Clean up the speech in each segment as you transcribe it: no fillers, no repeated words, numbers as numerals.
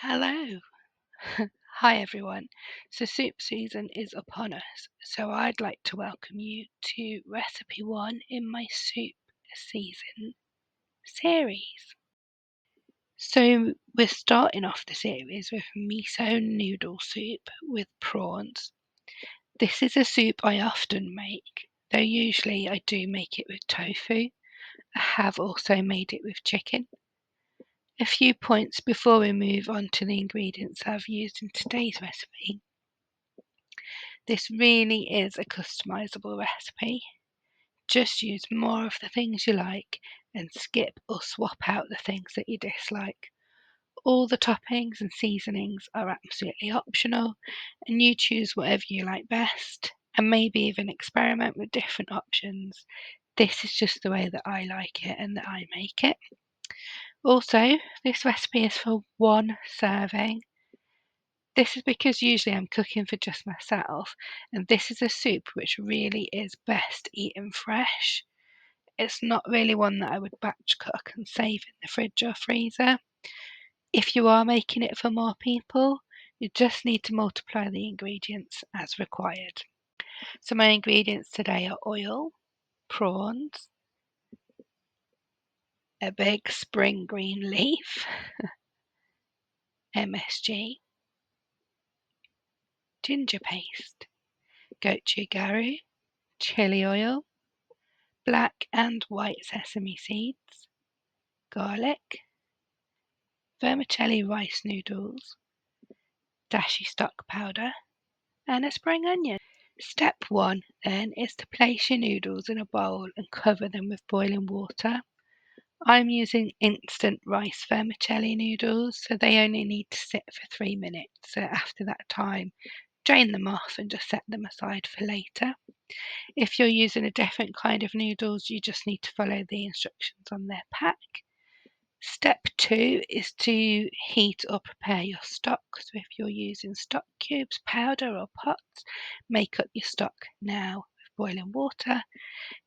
Hello. Hi everyone. So soup season is upon us, so I'd like to welcome you to recipe 1 in my soup season series. So we're starting off the series with miso noodle soup with prawns. This is a soup I often make, though usually I do make it with tofu. I have also made it with chicken. A few points before we move on to the ingredients I've used in today's recipe. This really is a customisable recipe. Just use more of the things you like and skip or swap out the things that you dislike. All the toppings and seasonings are absolutely optional, and you choose whatever you like best and maybe even experiment with different options. This is just the way that I like it and that I make it. Also, this recipe is for 1 serving. This is because usually I'm cooking for just myself, and this is a soup which really is best eaten fresh. It's not really one that I would batch cook and save in the fridge or freezer. If you are making it for more people, you just need to multiply the ingredients as required. So my ingredients today are oil, prawns, a big spring green leaf, MSG, ginger paste, gochujang, chili oil, black and white sesame seeds, garlic, vermicelli rice noodles, dashi stock powder, and a spring onion. Step 1 then is to place your noodles in a bowl and cover them with boiling water. I'm using instant rice vermicelli noodles, so they only need to sit for 3 minutes. So after that time, drain them off and just set them aside for later. If you're using a different kind of noodles, you just need to follow the instructions on their pack. Step 2 is to heat or prepare your stock. So if you're using stock cubes, powder or pots, make up your stock now with boiling water.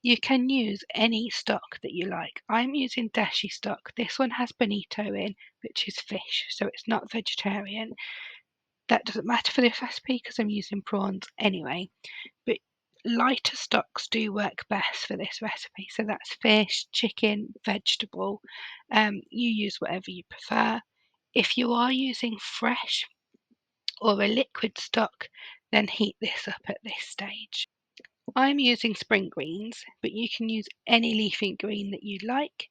You can use any stock that you like. I'm using dashi stock. This one has bonito in, which is fish, so it's not vegetarian. That doesn't matter for this recipe because I'm using prawns anyway, but lighter stocks do work best for this recipe. So that's fish, chicken, vegetable. You use whatever you prefer. If you are using fresh or a liquid stock, then heat this up at this stage. I'm using spring greens, but you can use any leafy green that you like.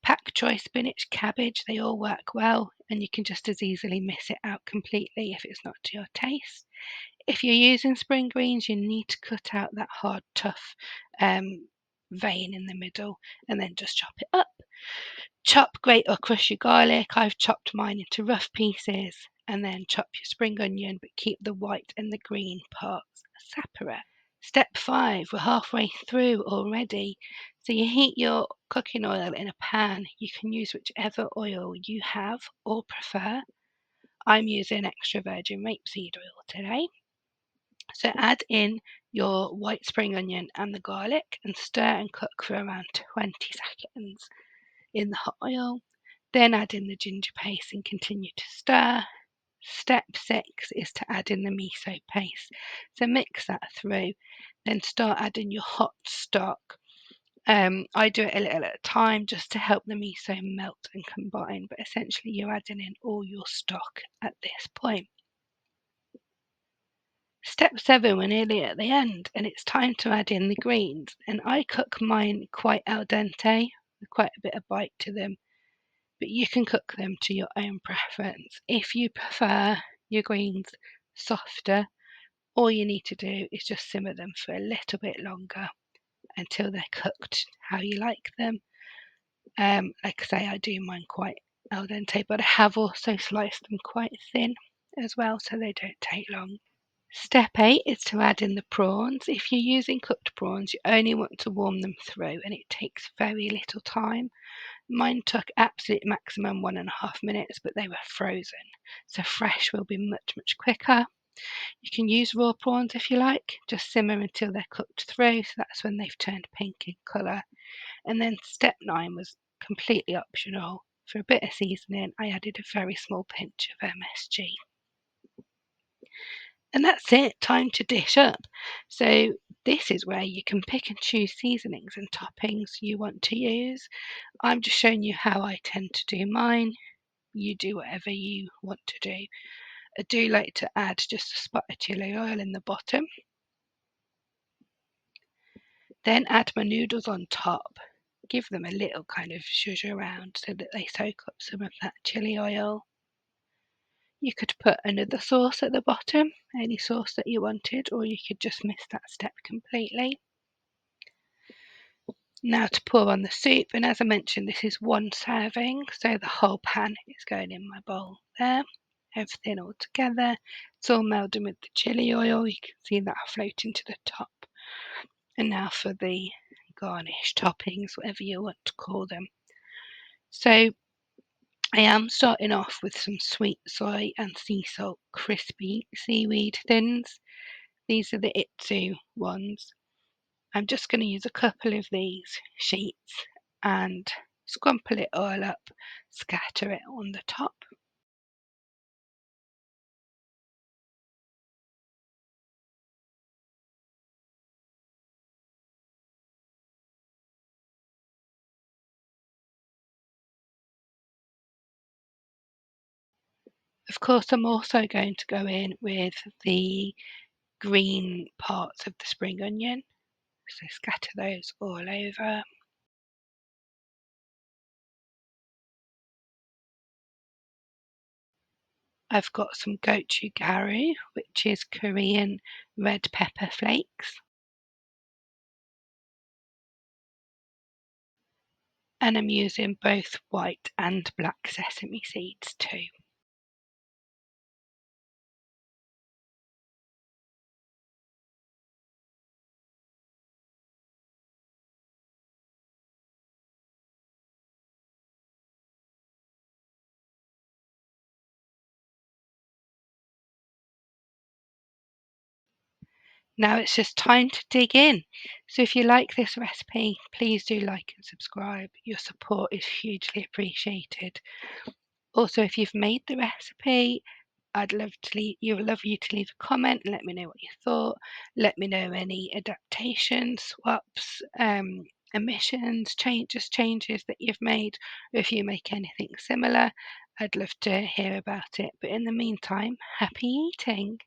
Pak choy spinach, cabbage, they all work well, and you can just as easily miss it out completely if it's not to your taste. If you're using spring greens, you need to cut out that hard, tough vein in the middle and then just chop it up. Chop, grate or crush your garlic. I've chopped mine into rough pieces, and then chop your spring onion, but keep the white and the green parts separate. Step 5, we're halfway through already. So you heat your cooking oil in a pan. You can use whichever oil you have or prefer. I'm using extra virgin rapeseed oil today. So add in your white spring onion and the garlic and stir and cook for around 20 seconds in the hot oil. Then add in the ginger paste and continue to stir. Step 6 is to add in the miso paste. So mix that through, then start adding your hot stock. I do it a little at a time just to help the miso melt and combine, but essentially you're adding in all your stock at this point. Step 7, we're nearly at the end, and it's time to add in the greens. And I cook mine quite al dente, with quite a bit of bite to them, but you can cook them to your own preference. If you prefer your greens softer, all you need to do is just simmer them for a little bit longer until they're cooked how you like them. Like I say, I do mine quite al dente, but I have also sliced them quite thin as well, so they don't take long. Step 8 is to add in the prawns. If you're using cooked prawns, you only want to warm them through, and it takes very little time. Mine took absolute maximum 1.5 minutes, but they were frozen, so fresh will be much, much quicker. You can use raw prawns if you like, just simmer until they're cooked through, so that's when they've turned pink in colour. And then step 9 was completely optional. For a bit of seasoning, I added a very small pinch of MSG. And that's it, time to dish up. So this is where you can pick and choose seasonings and toppings you want to use. I'm just showing you how I tend to do mine. You do whatever you want to do. I do like to add just a spot of chili oil in the bottom. Then add my noodles on top. Give them a little kind of zhuzh around so that they soak up some of that chili oil. You could put another sauce at the bottom, any sauce that you wanted, or you could just miss that step completely. Now to pour on the soup, and as I mentioned, this is one serving, so the whole pan is going in my bowl there. Everything all together. It's all melding with the chili oil. You can see that floating to the top. And now for the garnish toppings, whatever you want to call them. So I am starting off with some sweet soy and sea salt crispy seaweed thins. These are the Itsu ones. I'm just going to use a couple of these sheets and scrumple it all up, scatter it on the top. Of course, I'm also going to go in with the green parts of the spring onion, so scatter those all over. I've got some gochugaru, which is Korean red pepper flakes. And I'm using both white and black sesame seeds too. Now it's just time to dig in. So if you like this recipe, please do like and subscribe. Your support is hugely appreciated. Also, if you've made the recipe, I'd love you to leave a comment and let me know what you thought. Let me know any adaptations, swaps, omissions, changes that you've made, or if you make anything similar. I'd love to hear about it. But in the meantime, happy eating.